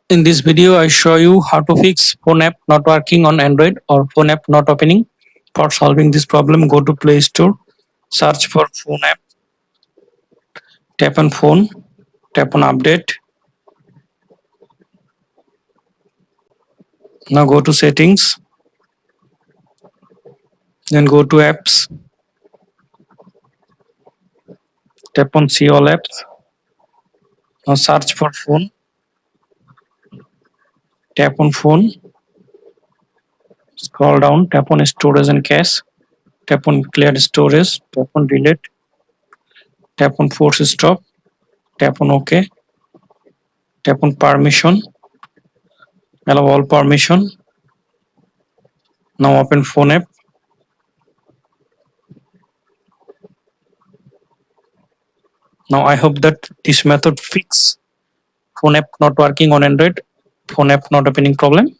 In this video, I show you how to fix phone app not working on Android or phone app not opening. For solving this problem, go to Play Store, search for phone app, tap on phone, tap on update. Now go to settings, then go to apps, tap on see all apps. Now search for phone, tap on phone, scroll down, tap on storage and cache, tap on clear storage, tap on delete, tap on force stop, tap on OK, tap on permission, allow all permission. Now open phone app. Now I hope that this method fix phone app not working on Android, phone app not opening problem.